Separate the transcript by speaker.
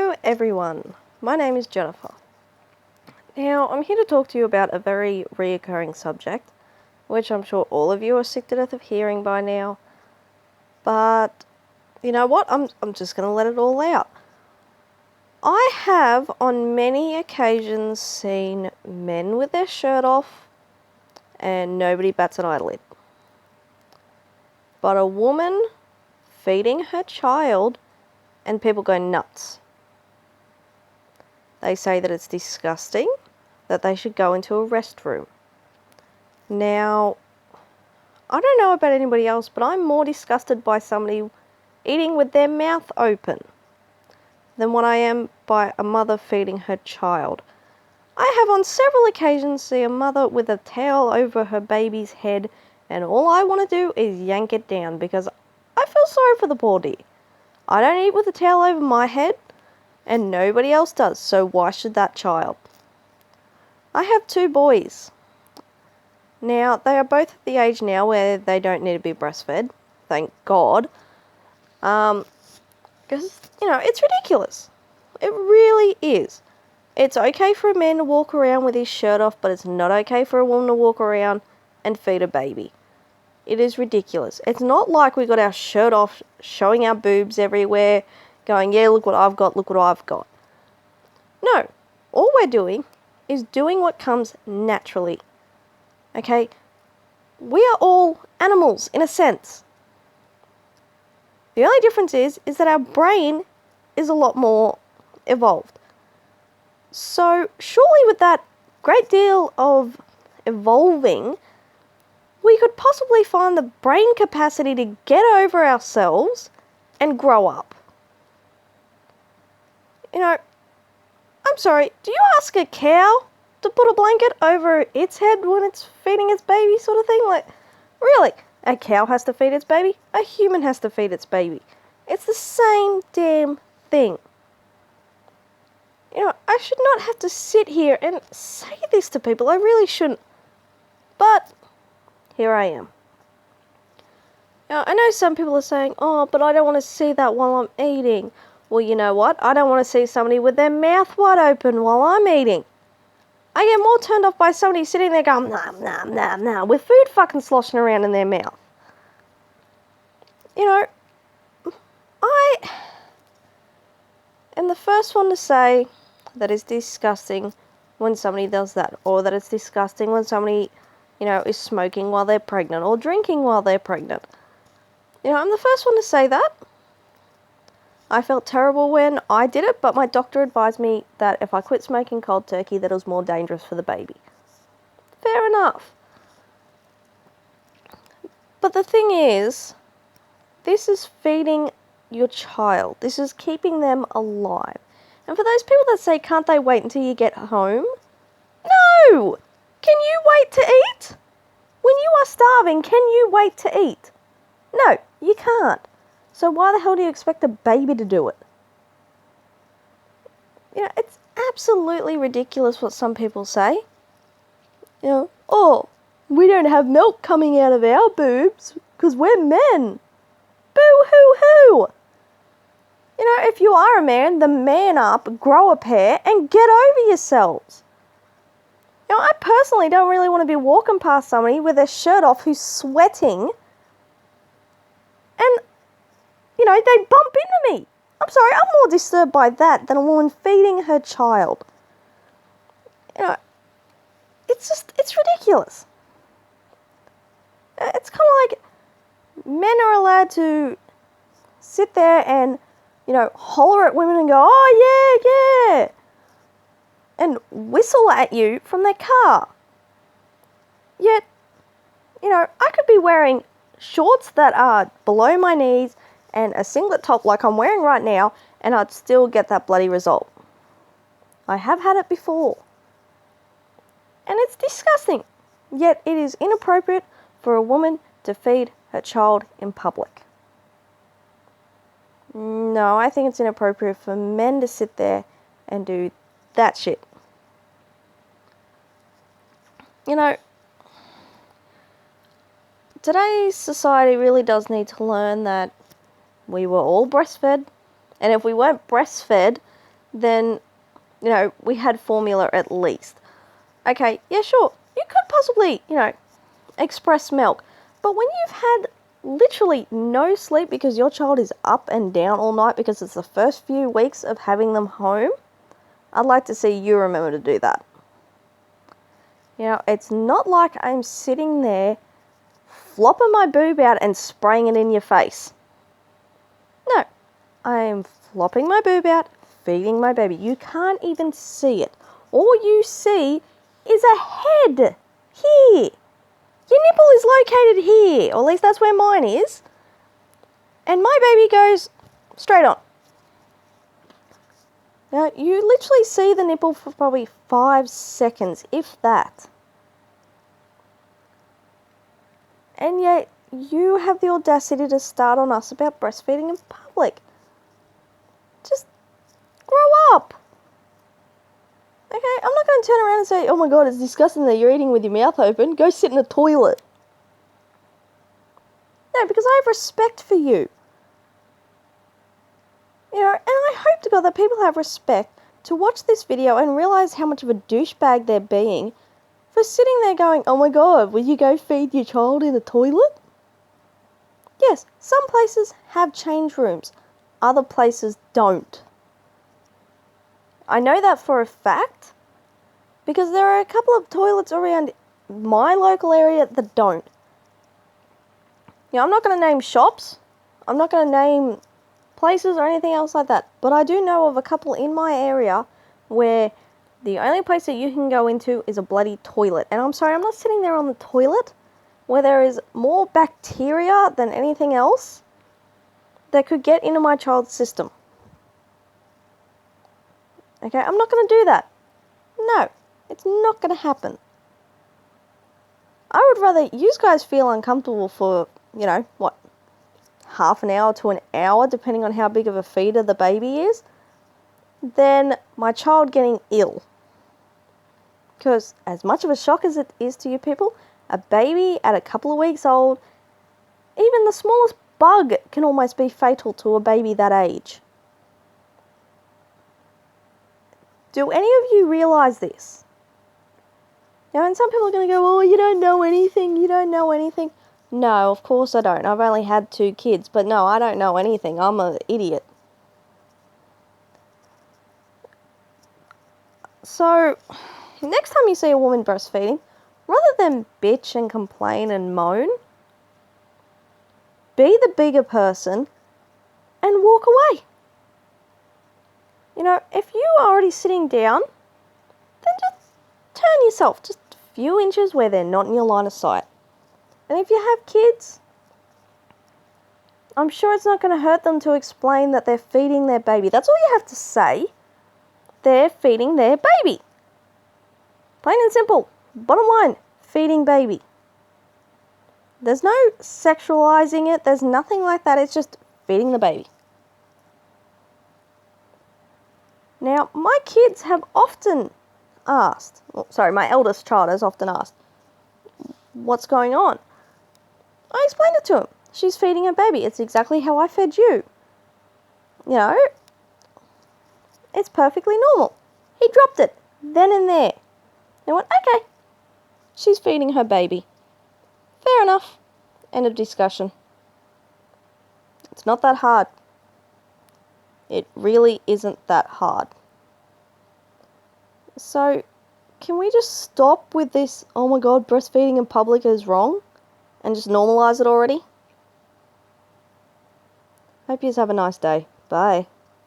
Speaker 1: Hello everyone, my name is Jennifer. Now I'm here to talk to you about a very reoccurring subject, which I'm sure all of you are sick to death of hearing by now. But you know what, I'm just going to let it all out. I have on many occasions seen men with their shirt off and nobody bats an eyelid. But a woman feeding her child and people go nuts. They say that it's disgusting, that they should go into a restroom. Now, I don't know about anybody else, but I'm more disgusted by somebody eating with their mouth open than what I am by a mother feeding her child. I have on several occasions seen a mother with a towel over her baby's head, and all I want to do is yank it down because I feel sorry for the poor dear. I don't eat with a towel over my head, and nobody else does, so why should that child? I have 2 boys. Now, they are both at the age now where they don't need to be breastfed, thank God. Because, it's ridiculous. It really is. It's okay for a man to walk around with his shirt off, but it's not okay for a woman to walk around and feed a baby. It is ridiculous. It's not like we got our shirt off, showing our boobs everywhere, going, yeah, look what I've got, look what I've got. No, all we're doing is doing what comes naturally. Okay? We are all animals, in a sense. The only difference is that our brain is a lot more evolved. So, surely with that great deal of evolving, we could possibly find the brain capacity to get over ourselves and grow up. I'm sorry, do you ask a cow to put a blanket over its head when it's feeding its baby sort of thing? Like, really? A cow has to feed its baby? A human has to feed its baby. It's the same damn thing. I should not have to sit here and say this to people. I really shouldn't. But here I am. Now, I know some people are saying, oh, but I don't want to see that while I'm eating. Well, you know what? I don't want to see somebody with their mouth wide open while I'm eating. I get more turned off by somebody sitting there going, nom, nom, nom, nom, with food fucking sloshing around in their mouth. I am the first one to say that it's disgusting when somebody does that, or that it's disgusting when somebody, is smoking while they're pregnant, or drinking while they're pregnant. I'm the first one to say that. I felt terrible when I did it, but my doctor advised me that if I quit smoking cold turkey, that it was more dangerous for the baby. Fair enough. But the thing is, this is feeding your child. This is keeping them alive. And for those people that say, can't they wait until you get home? No! Can you wait to eat? When you are starving, can you wait to eat? No, you can't. So why the hell do you expect a baby to do it? It's absolutely ridiculous what some people say. Oh, we don't have milk coming out of our boobs because we're men. Boo-hoo-hoo! If you are a man, then man up, grow a pair, and get over yourselves. I personally don't really want to be walking past somebody with their shirt off who's sweating and they bump into me. I'm sorry, I'm more disturbed by that than a woman feeding her child. It's ridiculous. It's kind of like men are allowed to sit there and, holler at women and go, oh, yeah, yeah, and whistle at you from their car. Yet, I could be wearing shorts that are below my knees and a singlet top like I'm wearing right now, and I'd still get that bloody result. I have had it before. And it's disgusting. Yet it is inappropriate for a woman to feed her child in public. No, I think it's inappropriate for men to sit there and do that shit. Today's society really does need to learn that we were all breastfed, and if we weren't breastfed, then, we had formula at least. Okay, yeah, sure, you could possibly, express milk. But when you've had literally no sleep because your child is up and down all night because it's the first few weeks of having them home, I'd like to see you remember to do that. It's not like I'm sitting there flopping my boob out and spraying it in your face. No, I'm flopping my boob out, feeding my baby. You can't even see it. All you see is a head here. Your nipple is located here, or at least that's where mine is. And my baby goes straight on. Now, you literally see the nipple for probably 5 seconds, if that. And yet, you have the audacity to start on us about breastfeeding in public. Just grow up. Okay, I'm not going to turn around and say, oh my god, it's disgusting that you're eating with your mouth open. Go sit in a toilet. No, because I have respect for you. And I hope to God that people have respect to watch this video and realise how much of a douchebag they're being for sitting there going, oh my god, will you go feed your child in a toilet? Yes, some places have change rooms. Other places don't. I know that for a fact because there are a couple of toilets around my local area that don't. I'm not going to name shops. I'm not going to name places or anything else like that. But I do know of a couple in my area where the only place that you can go into is a bloody toilet. And I'm sorry, I'm not sitting there on the toilet where there is more bacteria than anything else that could get into my child's system. Okay, I'm not going to do that. No, it's not going to happen. I would rather you guys feel uncomfortable for, half an hour to an hour, depending on how big of a feeder the baby is, than my child getting ill. Because as much of a shock as it is to you people, a baby at a couple of weeks old, even the smallest bug can almost be fatal to a baby that age. Do any of you realise this? And some people are going to go, oh, you don't know anything. No, of course I don't. I've only had 2 kids, but no, I don't know anything. I'm an idiot. So, next time you see a woman breastfeeding, rather than bitch and complain and moan, be the bigger person and walk away. If you are already sitting down, then just turn yourself just a few inches where they're not in your line of sight. And if you have kids, I'm sure it's not going to hurt them to explain that they're feeding their baby. That's all you have to say. They're feeding their baby. Plain and simple. Bottom line, feeding baby. There's no sexualizing it. There's nothing like that. It's just feeding the baby. Now, my kids have often asked, my eldest child has often asked, what's going on? I explained it to him. She's feeding her baby. It's exactly how I fed you. It's perfectly normal. He dropped it then and there. I went, okay, she's feeding her baby. Fair enough. End of discussion. It's not that hard. It really isn't that hard. So, can we just stop with this, oh my god, breastfeeding in public is wrong? And just normalise it already? Hope you have a nice day. Bye.